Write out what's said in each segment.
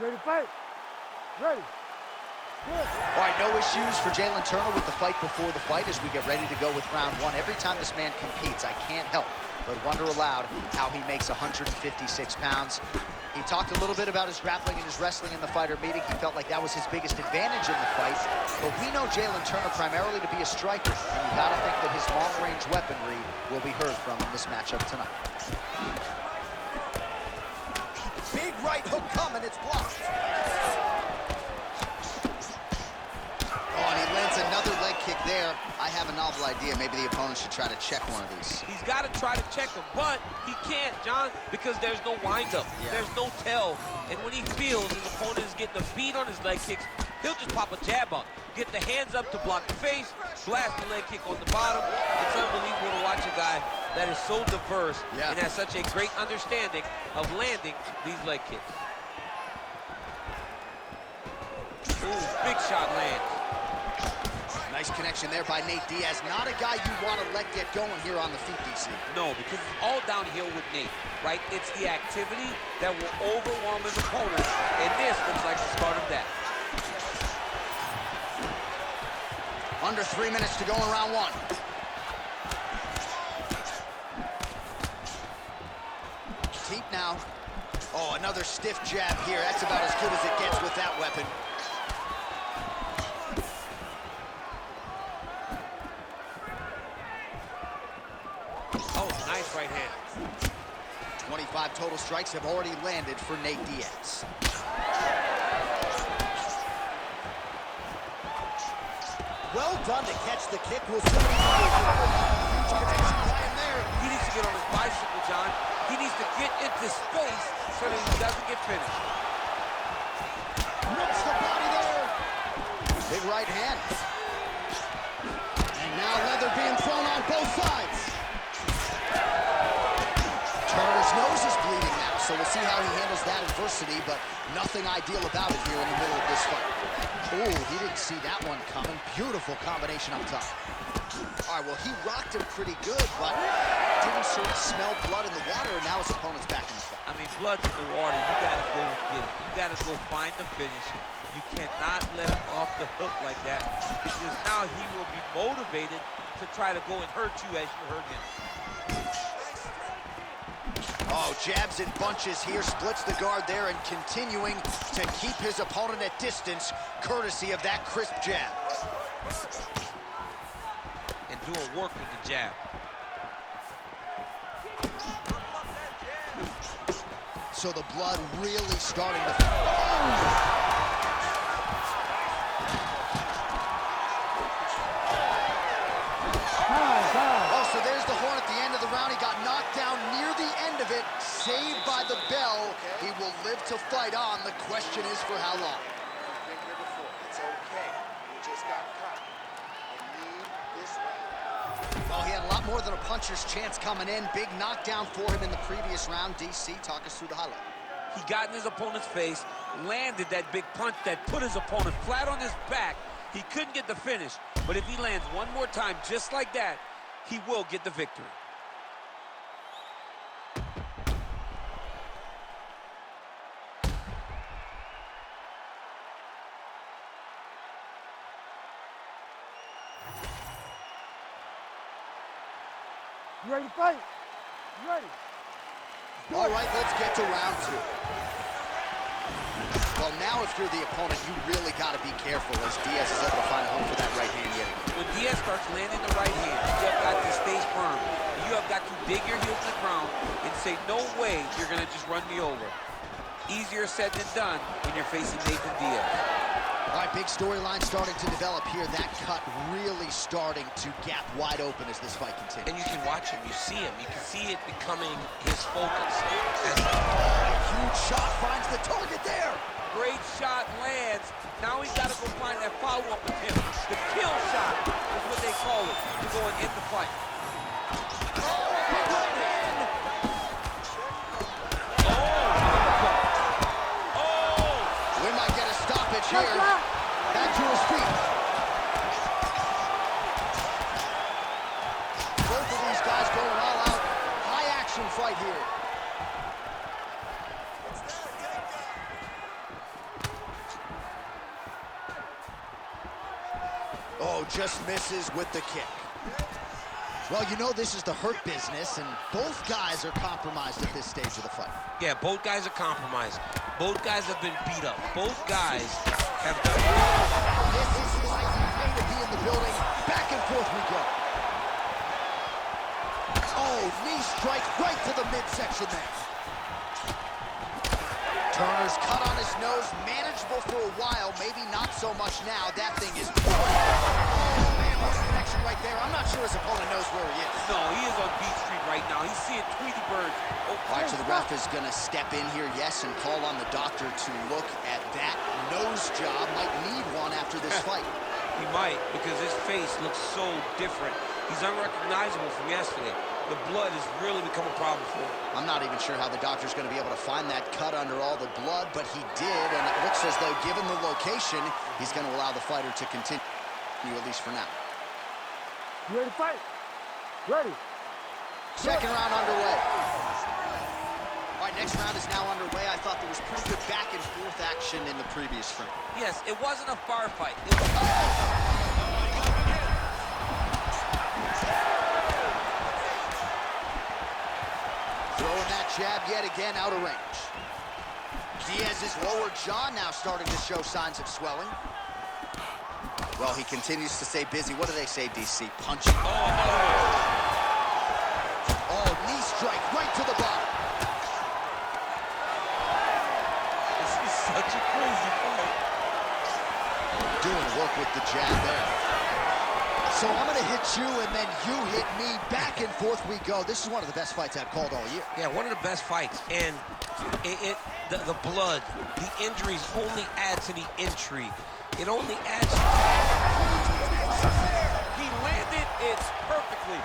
Ready to fight? Ready. Good. All right, no issues for Jalin Turner with the fight before the fight as we get ready to go with round one. Every time this man competes, I can't help but wonder aloud how he makes 156 pounds. He talked a little bit about his grappling and his wrestling in the fighter meeting. He felt like that was his biggest advantage in the fight. But we know Jalin Turner primarily to be a striker, and you gotta think that his long-range weaponry will be heard from in this matchup tonight. Big right hook coming, it's blocked. Oh, and he lands another leg kick there. I have a novel idea. Maybe the opponent should try to check one of these. He's got to try to check him, but he can't, John, because there's no windup. Yeah. There's no tell. And when he feels his opponent is getting a beat on his leg kicks, he'll just pop a jab up, get the hands up to block the face, blast the leg kick on the bottom. It's unbelievable to watch a guy that is so diverse and has such a great understanding of landing these leg kicks. Ooh, big shot lands. Nice connection there by Nate Diaz. Not a guy you want to let get going here on the feet, DC. No, because it's all downhill with Nate, right? It's the activity that will overwhelm his opponent, and this looks like the start of that. Under 3 minutes to go in round one. Deep now. Oh, another stiff jab here. That's about as good as it gets with that weapon. Oh, nice right hand. 25 total strikes have already landed for Nate Diaz. Well done to catch the kick. We'll see. Huge connection by him there. He needs to get on his bicycle, John. He needs to get into space so that he doesn't get finished. Rips the body there. Big right hand. And now leather being thrown on both sides. Turner's nose is bleeding now, so we'll see how he handles that adversity, but nothing ideal about it here in the middle of this fight. Oh, he didn't see that one coming. Beautiful combination up top. All right, well, he rocked him pretty good, but didn't sort of smell blood in the water, and now his opponent's back in the fight. I mean, blood's in the water. You gotta go get it. You gotta go find the finish. You cannot let him off the hook like that, because now he will be motivated to try to go and hurt you as you hurt him. Oh, jabs in bunches here, splits the guard there, and continuing to keep his opponent at distance, courtesy of that crisp jab. And doing work with the jab. So the blood really starting to... Oh! Oh, so there's the horn at the end of the round. He got knocked down near the end of it, saved by the bell. He will live to fight on. The question is for how long. Been here before. It's okay. You just got caught. I need this round. Well, he had a lot more than a puncher's chance coming in. Big knockdown for him in the previous round. DC, talk us through the highlight. He got in his opponent's face, landed that big punch that put his opponent flat on his back. He couldn't get the finish, but if he lands one more time just like that, he will get the victory. You ready to fight? You ready? All right, let's get to round two. Well, now if you're the opponent, you really got to be careful as Diaz is able to find a home for that right hand yet again. When Diaz starts landing the right hand, you have got to stay firm. You have got to dig your heels in the ground and say, no way you're going to just run me over. Easier said than done when you're facing Nathan Diaz. All right, big storyline starting to develop here. That cut really starting to gap wide open as this fight continues. And you can watch him, you see him. You can see it becoming his focus. A huge shot finds the target there. Great shot lands. Now he's got to go find that follow-up with him. The kill shot is what they call it to go and end the fight. We might get a stoppage here. Back to his feet. Both of these guys going all out. High action fight here. Oh, just misses with the kick. Well, you know this is the hurt business, and both guys are compromised at this stage of the fight. Yeah, both guys are compromised. Both guys have been beat up. Both guys have done... This is why you pay to be in the building. Back and forth we go. Oh, knee strike right to the midsection there. Turner's cut on his nose, manageable for a while, maybe not so much now. That thing is... Oh, man, what's the connection right there? I'm not sure his opponent knows where he is. No, he is on Beat Street right now. He's seeing Tweety Bird. All right, so the ref is going to step in here, yes, and call on the doctor to look at that nose job. Might need one after this fight. He might, because his face looks so different. He's unrecognizable from yesterday. The blood has really become a problem for him. I'm not even sure how the doctor's going to be able to find that cut under all the blood, but he did, and it looks as though, given the location, he's going to allow the fighter to continue, at least for now. You ready to fight? Ready. Second round underway. All right, next round is now underway. I thought there was pretty good back and forth action in the previous frame. Yes, it wasn't a bar fight. It was... Throwing that jab yet again out of range. Diaz's lower jaw now starting to show signs of swelling. Well, he continues to stay busy. What do they say, DC? Punching. Oh, knee strike right to the bottom. This is such a crazy fight. Doing work with the jab there. So I'm going to hit you, and then you hit me. Back and forth we go. This is one of the best fights I've called all year. Yeah, one of the best fights. And the blood, the injuries only add to the intrigue. It only adds... He landed it perfectly.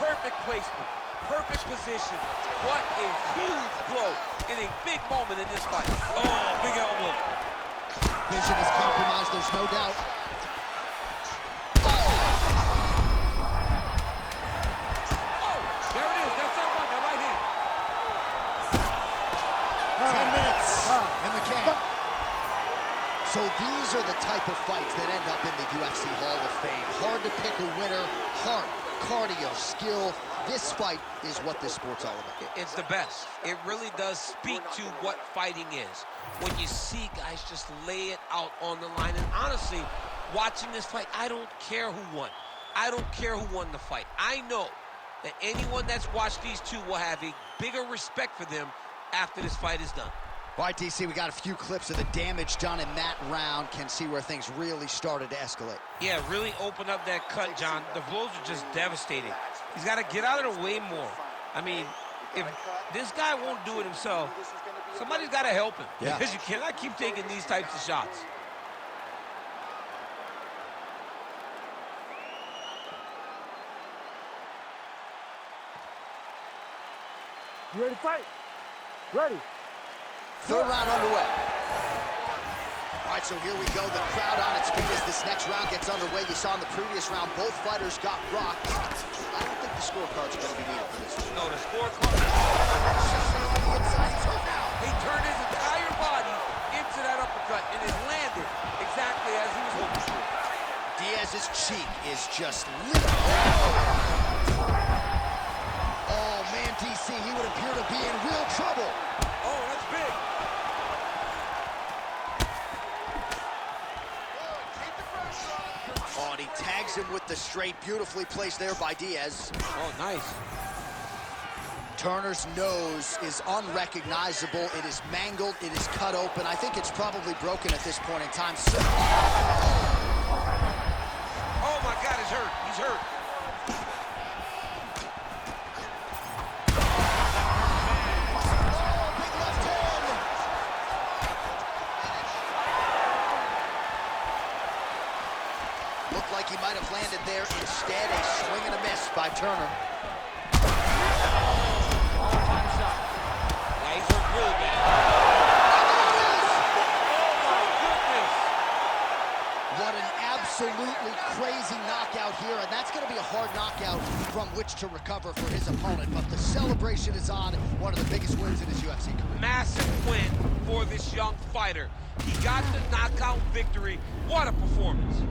Perfect placement. Perfect position. What a huge blow in a big moment in this fight. Oh, big elbow. Vision is compromised, there's no doubt. There it is. That's that one. That right hand. 10 minutes in the can. So these are the type of fights that end up in the UFC Hall of Fame. Hard to pick a winner, heart, cardio, skill. This fight is what this sport's all about. It's the best. It really does speak to what fighting is. When you see guys just lay it out on the line. And honestly, watching this fight, I don't care who won. I don't care who won the fight. I know that anyone that's watched these two will have a bigger respect for them after this fight is done. All right, DC, we got a few clips of the damage done in that round. Can see where things really started to escalate. Yeah, really open up that cut, John. The blows are just devastating. He's got to get out of the way more. I mean, if this guy won't do it himself, somebody's got to help him. Yeah. Because you cannot keep taking these types of shots. You ready to fight? Ready. Third round underway. All right, so here we go. The crowd on its feet as this next round gets underway. You saw in the previous round, both fighters got rocked. I don't think the scorecards are going to be needed for this one. No, the scorecard. He turned his entire body into that uppercut, and it landed exactly as he was hoping for. Diaz's cheek is just lit. Oh, man, DC, he would appear to be in real trouble. Oh, that's big. Oh, and he tags him with the straight, beautifully placed there by Diaz. Oh, nice. Turner's nose is unrecognizable. It is mangled. It is cut open. I think it's probably broken at this point in time. So Oh, my God, he's hurt. He's hurt. big left hand. Looked like he might have landed there. Instead, a swing and a miss by Turner. Yeah, he's hurt really bad. What an absolutely crazy knockout here, and that's going to be a hard knockout from which to recover for his opponent. But the celebration is on. One of the biggest wins in his UFC career. Massive win for this young fighter. He got the knockout victory. What a performance.